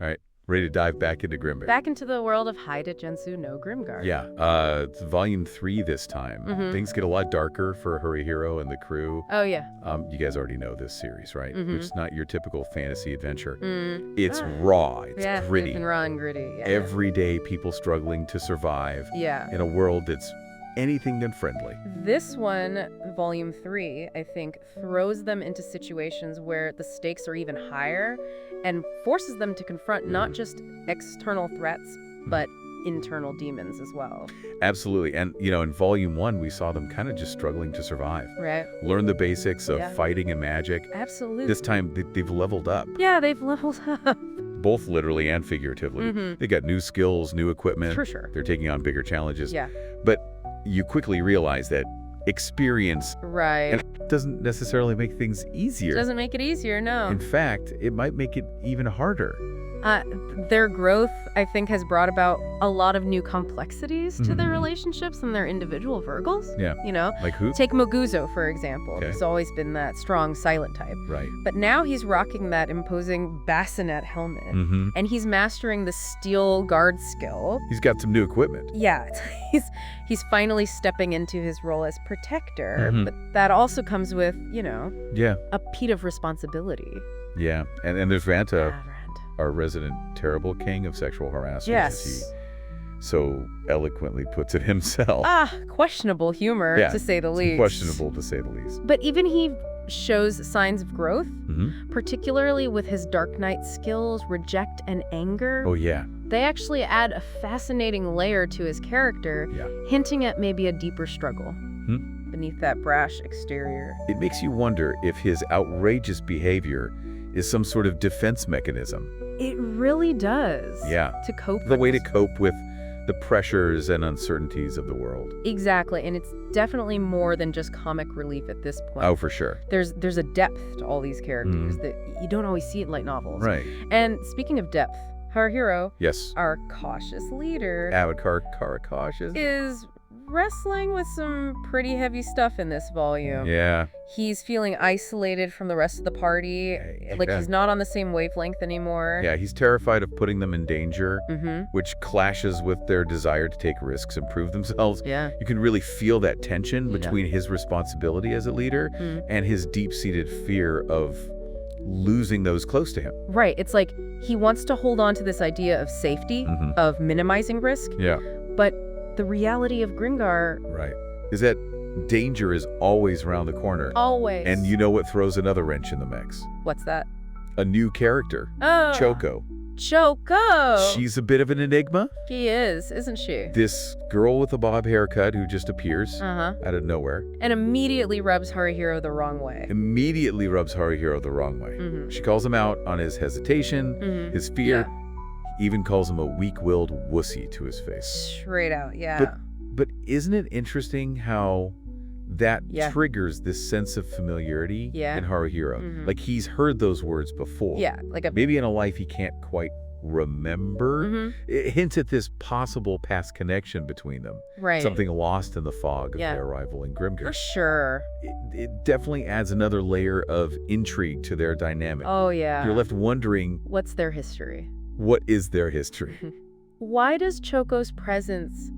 All right, ready to dive back into Grimgar. Back into the world of Hide at Gensou no Grimgar. Yeah, it's volume 3 this time. Things get a lot darker for Hurihiro and the crew. Oh, yeah. You guys already know this series, right? It's not your typical fantasy adventure. It's Ah. raw, it's Yeah, gritty. it's been raw and gritty. Yeah. Everyday people struggling to survive Yeah. in a world that's anything but friendly. This one, volume 3, I think, throws them into situations where the stakes are even higher and forces them to confront not just external threats, but internal demons as well. Absolutely. And, in volume 1, we saw them kind of just struggling to survive. Right? Learn the basics of Yeah. fighting and magic. Absolutely. This time, they've leveled up, Yeah, they've leveled up. both literally and figuratively. They got new skills, new equipment. For sure. They're taking on bigger challenges. Yeah. But you quickly realize that experience Right. doesn't necessarily make things easier. Doesn't make it easier, no. In fact, it might make it even harder. Their growth, I think, has brought about a lot of new complexities to their relationships and their individual Virgils. Yeah. Like who? Take Moguzo, for example. Okay. He's always been that strong, silent type. Right. But now he's rocking that imposing bassinet helmet. And he's mastering the steel guard skill. He's got some new equipment. Yeah, he's finally stepping into his role as protector. But that also comes with, Yeah. a peat of responsibility. Yeah. And there's Vanta, Ah, Rand. our resident terrible king of sexual harassment, Yes. as he so eloquently puts it himself. Questionable humor, Yeah, to say the it's least. questionable to say the least. But even he shows signs of growth, Mm-hmm. particularly with his Dark Knight skills, reject and anger. Oh, yeah. They actually add a fascinating layer to his character, Yeah. hinting at maybe a deeper struggle beneath that brash exterior. It makes you wonder if his outrageous behavior is some sort of defense mechanism. It really does. Yeah. To cope The way to with. cope with the pressures and uncertainties of the world. Exactly, and it's definitely more than just comic relief at this point. Oh, for sure. There's a depth to all these characters that you don't always see in light novels. Right. And speaking of depth, our hero, Yes. our cautious leader, Avatar cautious. is wrestling with some pretty heavy stuff in this volume. Yeah. He's feeling isolated from the rest of the party. Like Yeah. he's not on the same wavelength anymore. Yeah, he's terrified of putting them in danger, Mm-hmm. which clashes with their desire to take risks and prove themselves. Yeah. You can really feel that tension Yeah. between his responsibility as a leader Mm. and his deep-seated fear of losing those close to him. Right. It's like he wants to hold on to this idea of safety, of minimizing risk, Yeah, but the reality of Grimgar right. Is that danger is always around the corner. always. And you know what throws another wrench in the mix? What's that? A new character, Oh, Choco. Choco. She's a bit of an enigma. She is, isn't she? This girl with a bob haircut who just appears Uh-huh. out of nowhere, And immediately rubs Hurihiro the wrong way. immediately rubs Haruhiro the wrong way. Mhm. She calls him out on his hesitation, Mhm. his fear, Yeah. even calls him a weak-willed wussy to his face. Straight out, yeah. But isn't it interesting how that Yeah. triggers this sense of familiarity Yeah. in Haruhiro? Mhm. Like he's heard those words before. Yeah, like a... Maybe in a life he can't quite remember. Mhm. It hints at this possible past connection between them. Right. Something lost in the fog of Yeah. their arrival in For Grimgar. sure. It definitely adds another layer of intrigue to their dynamic. Oh, yeah. You're left wondering, What's their history? what is their history? Why does Choco's presence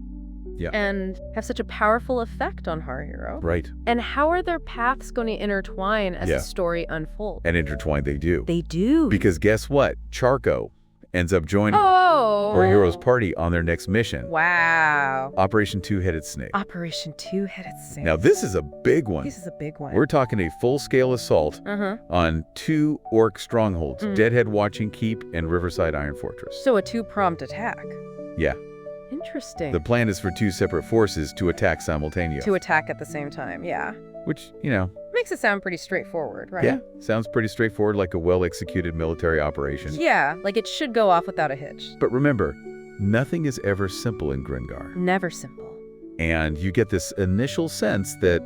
Yeah. and have such a powerful effect on Haruhiro? Right. And how are their paths going to intertwine as Yeah. the story unfolds? And intertwined they do. They do. Because guess what? Charco ends up joining Oh! Haruhiro's party on their next mission. Wow. Operation Two-Headed Snake. Operation Two-Headed Snake. Now this is a big one. This is a big one. We're talking a full-scale assault Uh-huh. on 2 orc strongholds, Deadhead Watching Keep and Riverside Iron Fortress. So a two-pronged attack. Yeah. Interesting. The plan is for 2 separate forces to attack simultaneously. To attack at the same time, yeah. Which, Makes it sound pretty straightforward, right? yeah, sounds pretty straightforward, like a well-executed military operation. Yeah, like it should go off without a hitch. But remember, nothing is ever simple in Grimgar. Never simple. And you get this initial sense that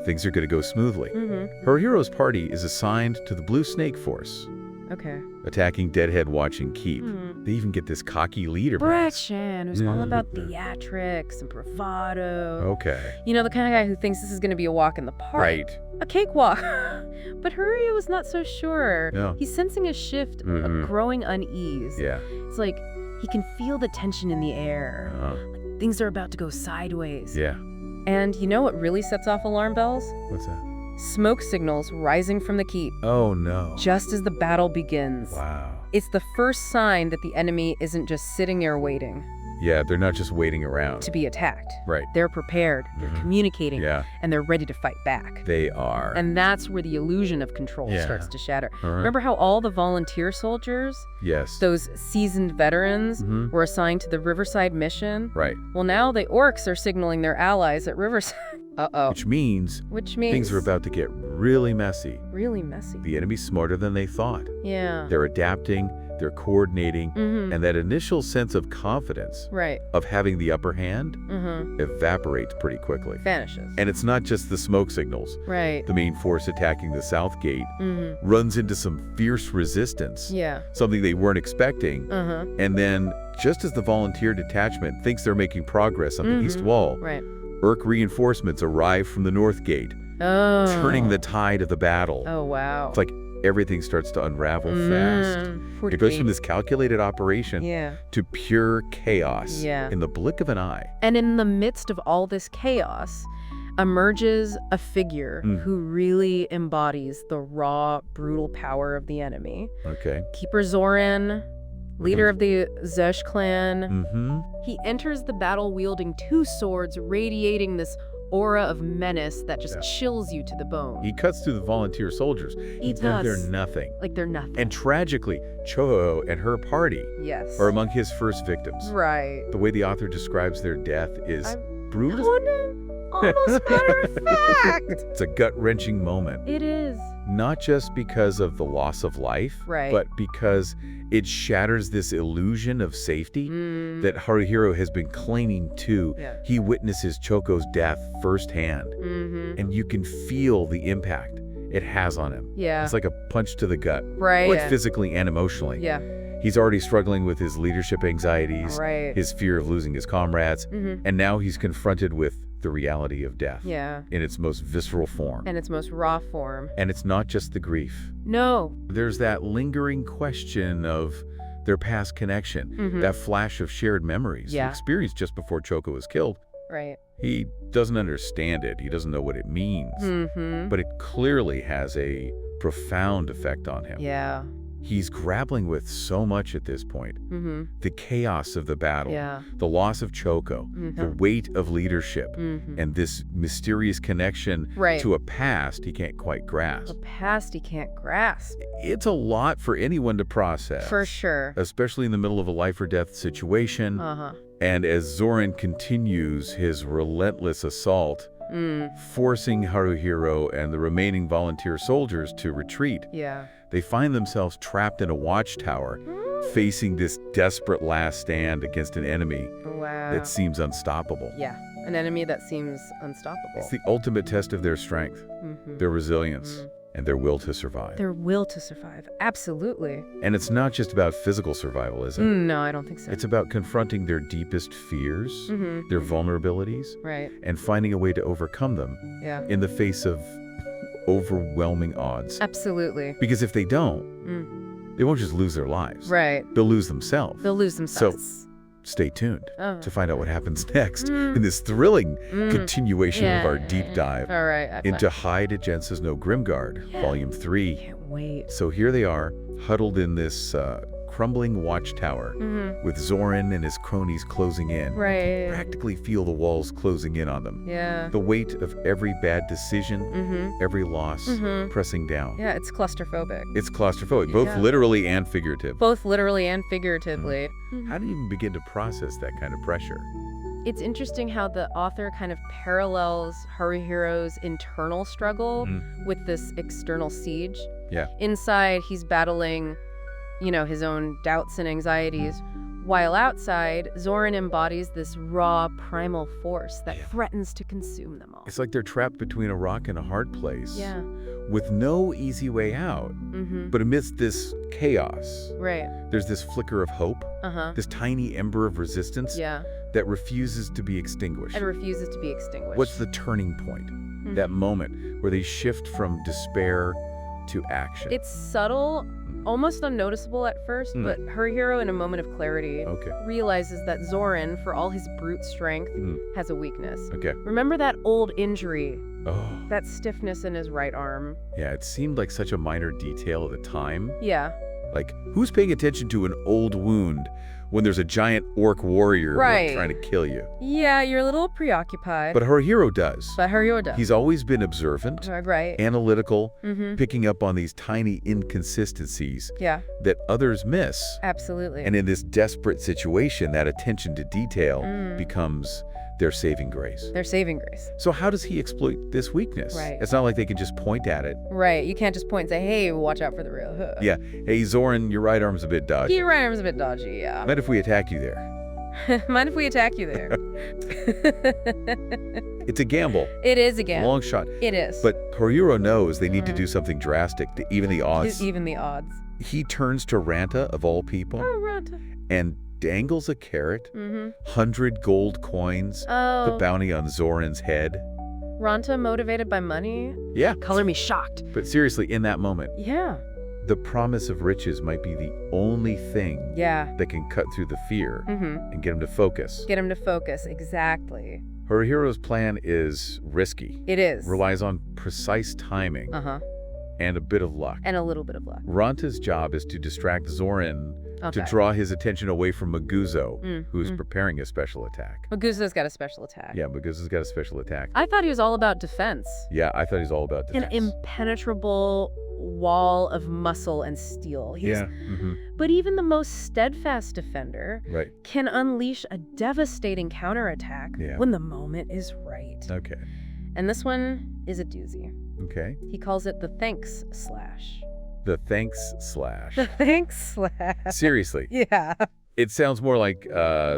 things are going to go smoothly. Mm-hmm. Her hero's party is assigned to the Blue Snake Force, Okay. attacking Deadhead Watching Keep. They even get this cocky leader. Braxton, who's all about theatrics and bravado. Okay. You know, the kind of guy who thinks this is going to be a walk in the park. Right. A cakewalk. But Haruya was not so sure. No. He's sensing a shift, a growing unease. Yeah. It's like he can feel the tension in the air. Like things are about to go sideways. Yeah. And you know what really sets off alarm bells? What's that? Smoke signals rising from the keep. Oh, no. Just as the battle begins. Wow. It's the first sign that the enemy isn't just sitting there waiting Yeah, they're not just waiting around. to be attacked. Right. They're prepared, they're communicating, Yeah, and they're ready to fight back. they are. And that's where the illusion of control Yeah. starts to shatter. All right. Remember how all the volunteer soldiers, Yes. those seasoned veterans, Mhm. were assigned to the Riverside mission? Right. Well, now the orcs are signaling their allies at Riverside. Uh-oh. Which means Which means things are about to get really messy. really messy. The enemy's smarter than they thought. Yeah. They're adapting, they're coordinating, Mm-hmm. and that initial sense of confidence Right. of having the upper hand Mm-hmm. evaporates pretty quickly. Vanishes. And it's not just the smoke signals. Right. The main force attacking the south gate Mm-hmm. runs into some fierce resistance, Yeah. something they weren't expecting. Uh-huh. And then, just as the volunteer detachment thinks they're making progress on the east wall, Right. Urk reinforcements arrive from the north gate, Oh. turning the tide of the battle. Oh, wow. It's like everything starts to unravel fast. Poor It goes Kate. from this calculated operation Yeah. to pure chaos Yeah. in the blink of an eye. And in the midst of all this chaos emerges a figure who really embodies the raw, brutal power of the enemy. Okay. Keeper Zoran, leader of the Zesh clan. Mm-hmm. He enters the battle wielding 2 swords, radiating this aura of menace that just chills you to the bone. He cuts through the volunteer soldiers. He does. They're nothing. Like they're nothing. And tragically, Choho and her party yes. are among his first victims. Right. The way the author describes their death is brutal. Almost matter of fact. It's a gut-wrenching moment. It is. Not just because of the loss of life, Right. but because it shatters this illusion of safety that Haruhiro has been clinging to. Yeah. He witnesses Choko's death firsthand, Mm-hmm. and you can feel the impact it has on him. Yeah. It's like a punch to the gut, Right. both physically and emotionally. Yeah. He's already struggling with his leadership anxieties, Right. his fear of losing his comrades, and now he's confronted with the reality of death Yeah. in its most visceral form. And its most raw form. And it's not just the grief. No. There's that lingering question of their past connection, that flash of shared memories Yeah. experienced just before Choko was killed. Right. He doesn't understand it. He doesn't know what it means. Mm-hmm. But it clearly has a profound effect on him. Yeah. He's grappling with so much at this point. Mm-hmm. The chaos of the battle, Yeah. the loss of Choko, the weight of leadership, Mm-hmm. and this mysterious connection Right. to a past he can't quite A grasp. past he can't grasp. It's a lot for anyone to process. For sure. Especially in the middle of a life or death situation. Uh-huh. And as Zoran continues his relentless assault, forcing Haruhiro and the remaining volunteer soldiers to retreat, Yeah. they find themselves trapped in a watchtower, facing this desperate last stand against an enemy Wow. that seems unstoppable. Yeah. An enemy that seems unstoppable. It's the ultimate test of their strength, Mhm. their resilience, and their will to survive. Their will to survive. Absolutely. And it's not just about physical survival, is it? No, I don't think so. It's about confronting their deepest fears, Mhm. their vulnerabilities, Right. and finding a way to overcome them Yeah. in the face of overwhelming odds. Absolutely. Because if they don't, Mm. they won't just lose their lives. Right. They'll lose themselves. They'll lose themselves. Stay tuned Oh. to find out what happens next in this thrilling continuation of our Yeah. deep dive All right. into Hide at Gensou's No Grimgar, Volume 3. Can't wait. So here they are, huddled in this crumbling watchtower with Zoran and his cronies closing in. Right. Practically feel the walls closing in on them. Yeah. The weight of every bad decision, every loss pressing down. Yeah, it's claustrophobic. It's claustrophobic, both Yeah. literally and figurative. Both literally and figuratively. How do you even begin to process that kind of pressure? It's interesting how the author kind of parallels Haruhiro's internal struggle with this external siege. Yeah. Inside, he's battling, his own doubts and anxieties, while outside, Zoran embodies this raw, primal force that threatens to consume them all. It's like they're trapped between a rock and a hard place. Yeah. With no easy way out. But amidst this chaos, Right. there's this flicker of hope, Uh-huh. this tiny ember of resistance Yeah. that refuses to be extinguished. And refuses to be extinguished. What's the turning point? that moment where they shift from despair to action. It's subtle, almost unnoticeable at first, but her hero, in a moment of clarity, realizes that Zoran, for all his brute strength, has a weakness. Okay. Remember that old injury? Oh. That stiffness in his right arm? Yeah, it seemed like such a minor detail at the time. Yeah. Like, who's paying attention to an old wound when there's a giant orc warrior trying to kill you? Yeah, you're a little preoccupied. But her hero does. He's always been observant, analytical, picking up on these tiny inconsistencies that others miss. Absolutely. And in this desperate situation, that attention to detail becomes their saving grace. Their saving grace. So how does he exploit this weakness? Right. It's not like they can just point at it. Right. You can't just point and say, hey, watch out for the real. Yeah. Hey, Zoran, your right arm's a bit dodgy. Your right arm's a bit dodgy, yeah. Mind if we attack you there? Mind if we attack you there? It's a gamble. It is a gamble. Long shot. It is. But her hero knows they need to do something drastic to even the odds. Even the odds. He turns to Ranta, of all people, Oh, Ranta. and dangles a carrot, 100 gold coins, the bounty on Zoran's head. Ranta motivated by money? Yeah. Color me shocked. But seriously, in that moment, Yeah. the promise of riches might be the only thing that can cut through the fear and get him to focus. Get him to focus, exactly. Her hero's plan is risky. It is. Relies on precise timing and a bit of luck. And a little bit of luck. Ranta's job is to distract Zoran to draw his attention away from Maguzo, who's preparing a special attack. Maguzo's got a special attack. Yeah, Maguzo's got a special attack. I thought he was all about defense. Yeah, I thought he was all about defense. An impenetrable wall of muscle and steel. But even the most steadfast defender can unleash a devastating counterattack when the moment is right. Okay. And this one is a doozy. Okay. He calls it the thanks slash. The thanks slash. The thanks slash. Seriously. Yeah. It sounds more like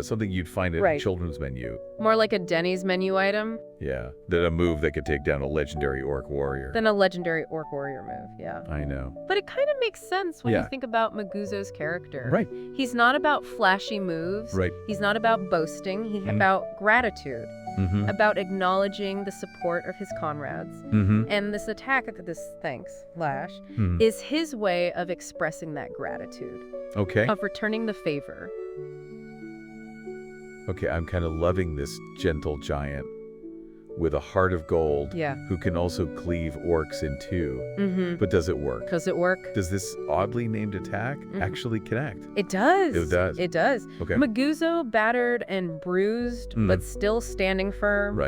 something you'd find at a children's menu. More like a Denny's menu item. Yeah, than a move that could take down a legendary orc warrior. Than a legendary orc warrior move, yeah. I know. But it kind of makes sense when you think about Maguzo's character. Right. He's not about flashy moves. Right. He's not about boasting. He's about gratitude. About acknowledging the support of his comrades. And this attack, this thanks slash, is his way of expressing that gratitude. Okay. Of returning the favor. Okay, I'm kind of loving this gentle giant with a heart of gold who can also cleave orcs in two. But does it work? Does it work? Does this oddly named attack actually connect? It does. It does. It does. Okay. Maguzo, battered and bruised, but still standing firm,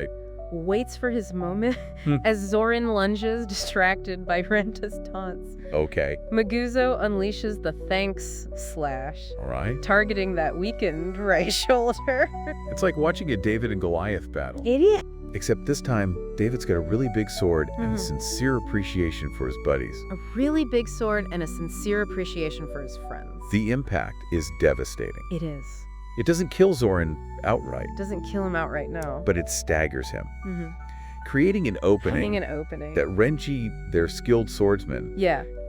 waits for his moment as Zoran lunges, distracted by Renta's taunts. Okay. Maguzo unleashes the thanks slash, targeting that weakened right shoulder. It's like watching a David and Goliath battle. Idiot. Except this time, David's got a really big sword and a sincere appreciation for his buddies. A really big sword and a sincere appreciation for his friends. The impact is devastating. It is. It doesn't kill Zoran outright. Doesn't kill him outright, no. But it staggers him. Creating an opening that Renji, their skilled swordsman,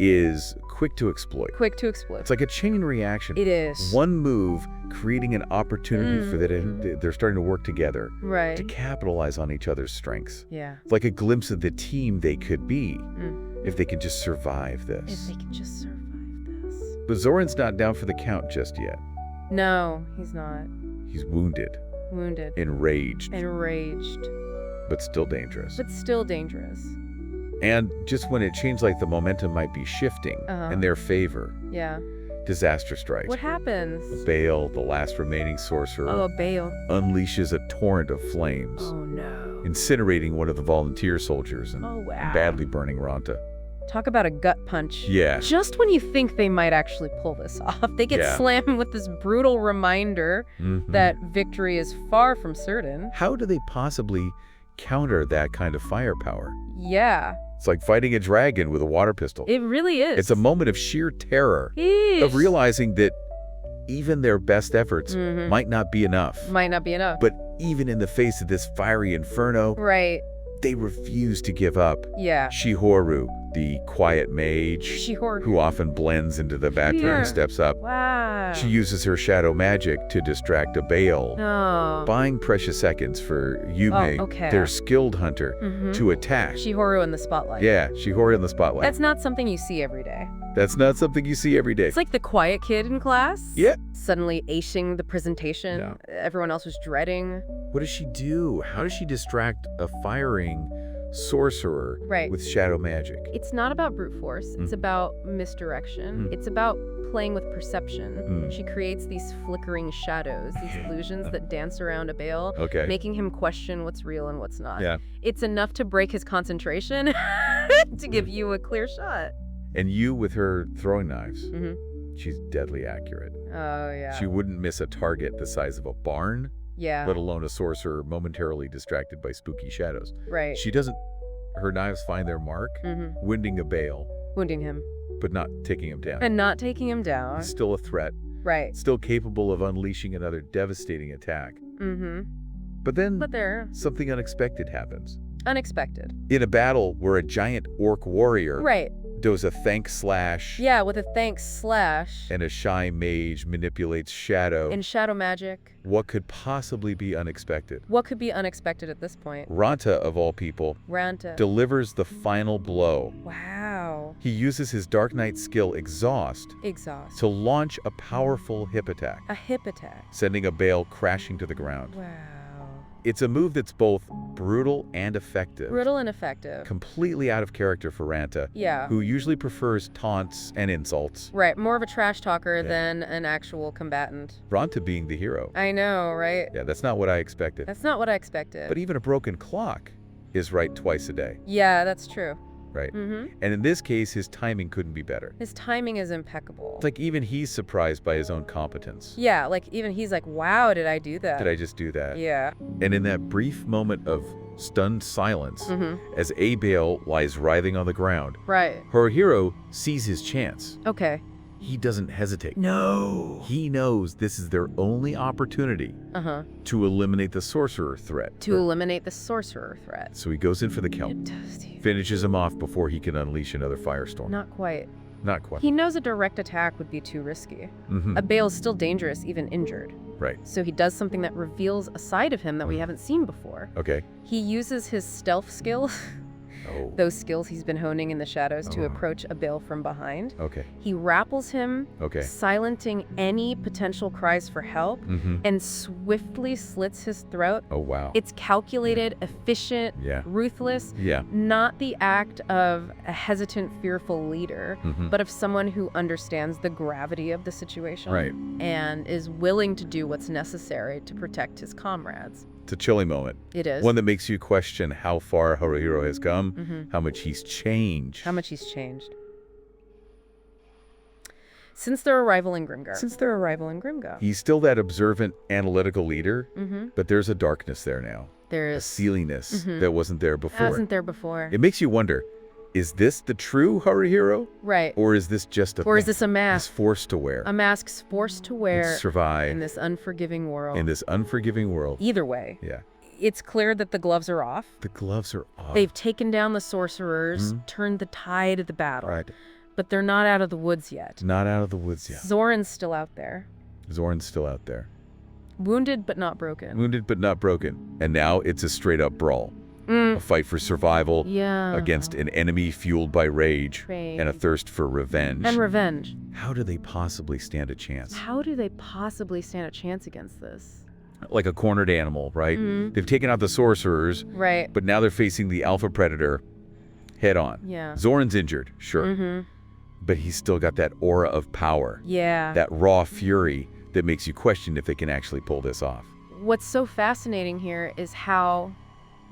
is quick to exploit. Quick to exploit. It's like a chain reaction. It is. One move creating an opportunity for they're starting to work together to capitalize on each other's strengths. Yeah. Like a glimpse of the team they could be if they can just survive this. If they can just survive this. But Zoran's not down for the count just yet. No, he's not. He's wounded. Wounded. Enraged. Enraged. But still dangerous. But still dangerous. And just when it seems like the momentum might be shifting in their favor, disaster strikes. What happens? Bale, the last remaining sorcerer, Bale, unleashes a torrent of flames. Oh no. Incinerating one of the volunteer soldiers and badly burning Ranta. Talk about a gut punch. Yeah. Just when you think they might actually pull this off, they get slammed with this brutal reminder that victory is far from certain. How do they possibly counter that kind of firepower? Yeah. It's like fighting a dragon with a water pistol. It really is. It's a moment of sheer terror of realizing that even their best efforts might not be enough. Might not be enough. But even in the face of this fiery inferno, right, they refuse to give up. Yeah. Shihoru, the quiet mage Shihoru. who often blends into the background Yeah. and steps up. Wow. She uses her shadow magic to distract a Bale, Oh. buying precious seconds for Yume, okay. their skilled hunter, to attack. Shihoru in the spotlight. Yeah, Shihoru in the spotlight. That's not something you see every day. That's not something you see every day. It's like the quiet kid in class. Yeah. Suddenly acing the presentation. Yeah. Everyone else was dreading. What does she do? How does she distract a firing sorcerer with shadow magic? It's not about brute force. It's about misdirection. It's about playing with perception. She creates these flickering shadows, these illusions that dance around a Bale, making him question what's real and what's not. Yeah. It's enough to break his concentration to give you a clear shot. And you with her throwing knives. She's deadly accurate. Oh, yeah. She wouldn't miss a target the size of a barn, Yeah. let alone a sorcerer momentarily distracted by spooky shadows. Right. She doesn't, her knives find their mark, wounding a Bale, Wounding him. but not taking him down. And not taking him down. He's still a threat, Right. still capable of unleashing another devastating attack. But then But they're something unexpected happens. unexpected. In a battle where a giant orc warrior Right. does a thank slash Yeah, with a thanks slash and a shy mage manipulates shadow, in shadow magic. what could possibly be unexpected? What could be unexpected at this point? Ranta, of all people, Ranta. delivers the final blow. Wow. He uses his Dark Knight skill Exhaust Exhaust. to launch a powerful hip attack, A hip attack. sending a Bale crashing to the ground. Wow. It's a move that's both brutal and effective. Brutal and effective. Completely out of character for Ranta, Yeah. who usually prefers taunts and insults. Right. More of a trash talker than an actual combatant. Ranta being the hero. I know, right? Yeah, that's not what I expected. That's not what I expected. But even a broken clock is right twice a day, Yeah, that's true. right? And in this case, his timing couldn't be better. His timing is impeccable. It's like even he's surprised by his own competence. Yeah, like even he's like, wow, did I do that? Did I just do that? Yeah. And in that brief moment of stunned silence, as a Bale lies writhing on the ground, Right. her hero sees his chance. Okay. He doesn't hesitate. No. He knows this is their only opportunity to eliminate the sorcerer threat. To eliminate the sorcerer threat. So he goes in for the kelp, finishes him off before he can unleash another firestorm. Not quite. Not quite. He knows a direct attack would be too risky. A Bale is still dangerous, even injured. Right. So he does something that reveals a side of him that we haven't seen before. Okay. He uses his stealth skills, Oh. those skills he's been honing in the shadows, to approach a Bale from behind. Okay. He rappels him, Okay. silencing any potential cries for help, and swiftly slits his throat. Oh, wow. It's calculated, efficient, Yeah. ruthless, Yeah. not the act of a hesitant, fearful leader, Mhm. but of someone who understands the gravity of the situation Right. and is willing to do what's necessary to protect his comrades. It's a chilling moment. It is. One that makes you question how far Haruhiro has come, how much he's changed. How much he's changed. Since their arrival in Grimgar. He's still that observant, analytical leader, but there's a darkness there now. There A is. sealiness that wasn't there before. Wasn't there before. It makes you wonder, is this the true Haruhiro? Right. Or is this just a Or is thing this a he's mask? forced to wear? A mask's forced to wear and survive in this unforgiving world. in this unforgiving world. Either way, Yeah. it's clear that the gloves are off. The gloves are off. They've taken down the sorcerers, turned the tide of the battle. Right. But they're not out of the woods yet. Not out of the woods yet. Zoran's still out there. Zoran's still out there. Wounded but not broken. Wounded but not broken. And now it's a straight up brawl. A fight for survival Yeah. against an enemy fueled by rage Rage. and a thirst for revenge. And revenge. How do they possibly stand a chance? How do they possibly stand a chance against this? Like a cornered animal, right? They've taken out the sorcerers, Right. but now they're facing the alpha predator head on. Yeah. Zoran's injured, sure. But he's still got that aura of power, Yeah. that raw fury that makes you question if they can actually pull this off. What's so fascinating here is how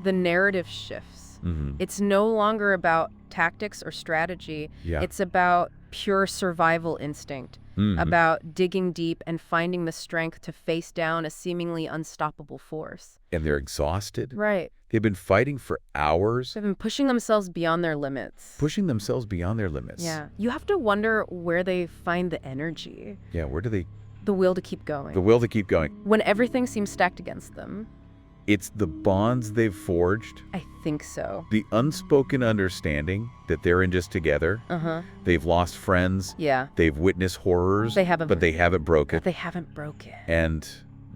the narrative shifts. It's no longer about tactics or strategy. Yeah. It's about pure survival instinct, about digging deep and finding the strength to face down a seemingly unstoppable force. And they're exhausted. Right. They've been fighting for hours, They've been pushing themselves beyond their limits. pushing themselves beyond their limits. Yeah. You have to wonder where they find the energy, Yeah, where do they... the will to keep going. The will to keep going. When everything seems stacked against them. It's the bonds they've forged, I think so. the unspoken understanding that they're in just together. Uh-huh. They've lost friends. Yeah. They've witnessed horrors, They haven't but they haven't broken. But they haven't broken. And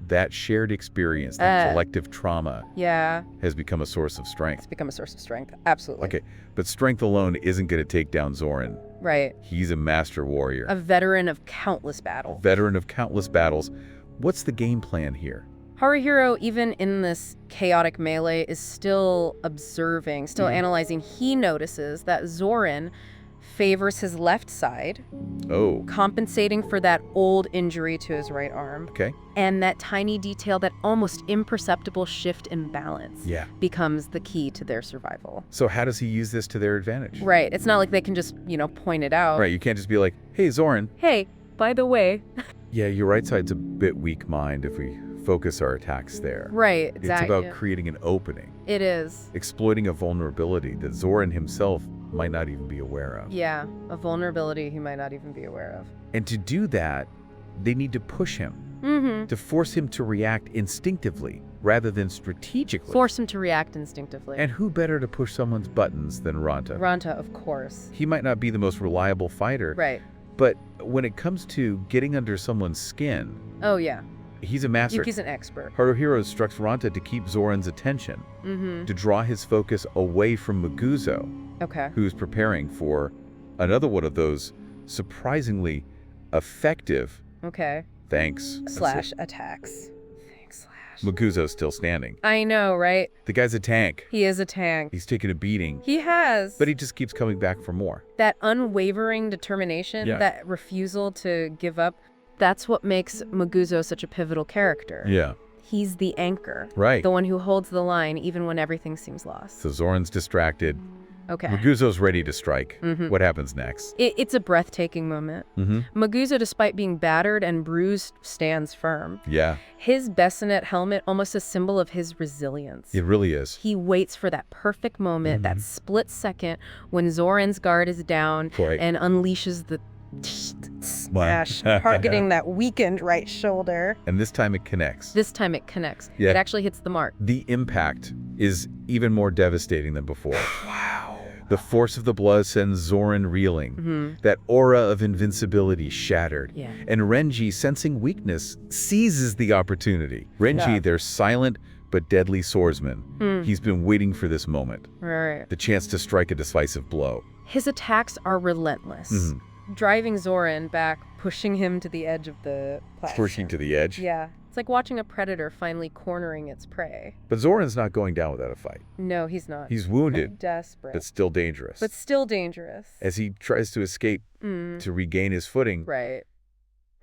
that shared experience, that collective trauma, Yeah. has become a source of It's strength. become a source of strength. Absolutely. Okay, but strength alone isn't going to take down Zoran. Right. He's a master warrior, A veteran of countless battles. veteran of countless battles. What's the game plan here? Haruhiro, even in this chaotic melee, is still observing, still analyzing. He notices that Zoran favors his left side, Oh, compensating for that old injury to his right arm. okay. And that tiny detail, that almost imperceptible shift in balance, Yeah. becomes the key to their survival. So how does he use this to their advantage? Right. It's not like they can just, point it out. Right, you can't just be like, hey, Zoran. Hey, by the way. Yeah, your right side's a bit weak mind if we focus our attacks there. Right, exactly. It's about creating an opening, It is. exploiting a vulnerability that Zoran himself might not even be aware of. Yeah, a vulnerability he might not even be aware of. And to do that, they need to push him, Mm-hmm. to force him to react instinctively rather than strategically. Force him to react instinctively. And who better to push someone's buttons than Ranta? Ranta, of course. He might not be the most reliable fighter, Right. but when it comes to getting under someone's skin, Oh, yeah. he's a master. Yuki's an expert. Haruhiro instructs Ranta to keep Zoran's attention, Mm-hmm. to draw his focus away from Muguzo, Okay. who's preparing for another one of those surprisingly effective Okay. thanks. Slash attacks. Thanks, slash. Muguzo's still standing. I know, right? The guy's a tank. He is a tank. He's taken a beating, He has. but he just keeps coming back for more. That unwavering determination, Yeah. that refusal to give up, that's what makes Muguzo such a pivotal character. Yeah, He's the anchor. right. The one who holds the line even when everything seems lost. So Zoran's distracted. Okay. Muguzo's ready to strike. Mhm. What happens next? It's a breathtaking moment. Mm-hmm. Muguzo, despite being battered and bruised, stands firm. Yeah, His bassinet helmet, almost a symbol of his resilience. it really is. He waits for that perfect moment, that split second when Zoran's guard is down Right. and unleashes the smash, targeting that weakened right shoulder. And this time it connects. This time it connects. Yeah. It actually hits the mark. The impact is even more devastating than before. Wow. The force of the blow sends Zoran reeling. That aura of invincibility shattered. Yeah. And Renji, sensing weakness, seizes the opportunity. Renji, Yeah. their silent but deadly swordsman, he's been waiting for this moment, Right. the chance to strike a decisive blow. His attacks are relentless. Driving Zoran back, pushing him to the edge of the platform. Pushing to the edge. Yeah. It's like watching a predator finally cornering its prey. But Zoran's not going down without a fight. No, he's not. He's wounded, Desperate. but still dangerous. But still dangerous. As he tries to escape to regain his footing, Right.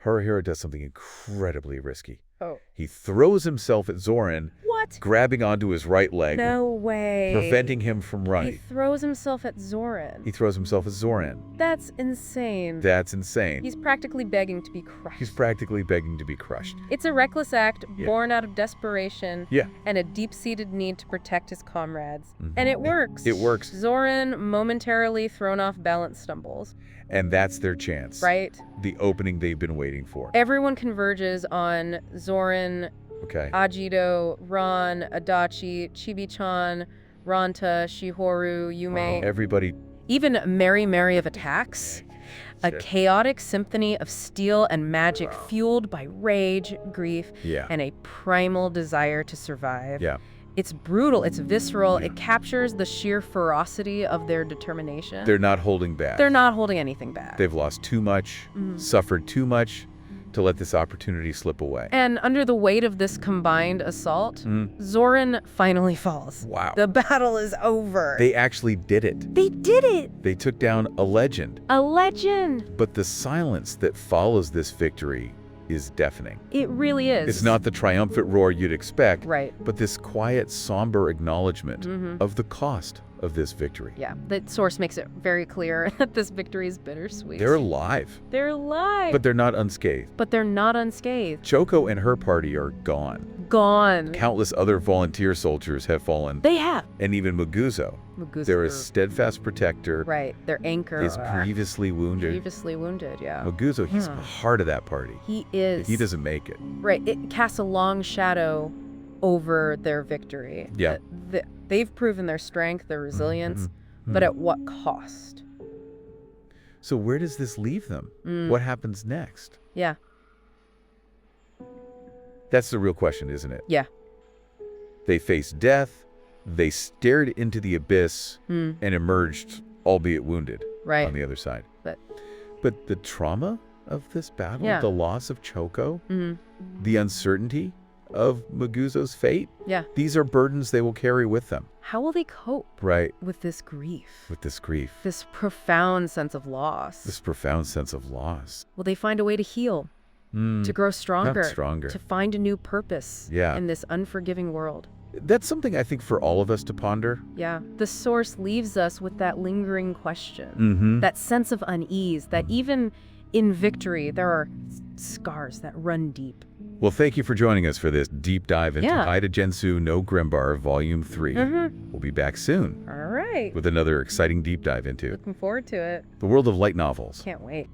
Haruhiro does something incredibly risky. Oh. He throws himself at Zoran, What? grabbing onto his right leg, No way. preventing him from He running. throws himself at Zoran. He throws himself at Zoran. That's insane. That's insane. He's practically begging to be crushed. He's practically begging to be crushed. It's a reckless act Yeah. born out of desperation Yeah. and a deep-seated need to protect his comrades. And it works. It works. Zoran, momentarily thrown off balance, stumbles. And that's their chance. Right? The opening they've been waiting for. Everyone converges on Zoran, Okay. Ajido, Ron, Adachi, Chibi-chan, Ranta, Shihoru, Yume. Everybody. Even Mary of Attacks. A Sure. chaotic symphony of steel and magic fueled by rage, grief, Yeah. and a primal desire to survive. Yeah. It's brutal, it's visceral, it captures the sheer ferocity of their determination. They're not holding back. They're not holding anything back. They've lost too much, suffered too much to let this opportunity slip away. And under the weight of this combined assault, Zoran finally falls. Wow. The battle is over. They actually did it. They did it! They took down a legend. A legend! But the silence that follows this victory is deafening. It really is. It's not the triumphant roar you'd expect, Right. but this quiet, somber acknowledgement of the cost of this victory. Yeah, the source makes it very clear that this victory is bittersweet. They're alive, They're alive. but they're not unscathed. But they're not unscathed. Choco and her party are gone. Gone. Countless other volunteer soldiers have fallen, They have. and even Muguzo, their steadfast protector, Right, their anchor. is grievously wounded. Grievously wounded, yeah. Muguzo, he's the heart of that party. He is. He doesn't make it. Right, it casts a long shadow over their victory. Yeah. They've proven their strength, their resilience, but at what cost? So where does this leave them? What happens next? Yeah. That's the real question, isn't it? Yeah. They faced death, they stared into the abyss, and emerged, albeit wounded, Right. on the other side. But the trauma of this battle, Yeah. the loss of Choco, the uncertainty of Maguzo's fate, yeah. these are burdens they will carry with them. How will they cope Right. with this grief? With this grief. This profound sense of loss? This profound sense of loss. Will they find a way to heal? To grow stronger? Stronger. To find a new purpose Yeah. in this unforgiving world? That's something I think for all of us to ponder. Yeah. The source leaves us with that lingering question, that sense of unease, that even in victory, there are scars that run deep. Well, thank you for joining us for this deep dive into Yeah. Haida Gensou no Grimgar Volume 3. We'll be back soon All right. with another exciting deep dive into Looking forward to it. the world of light novels. Can't wait.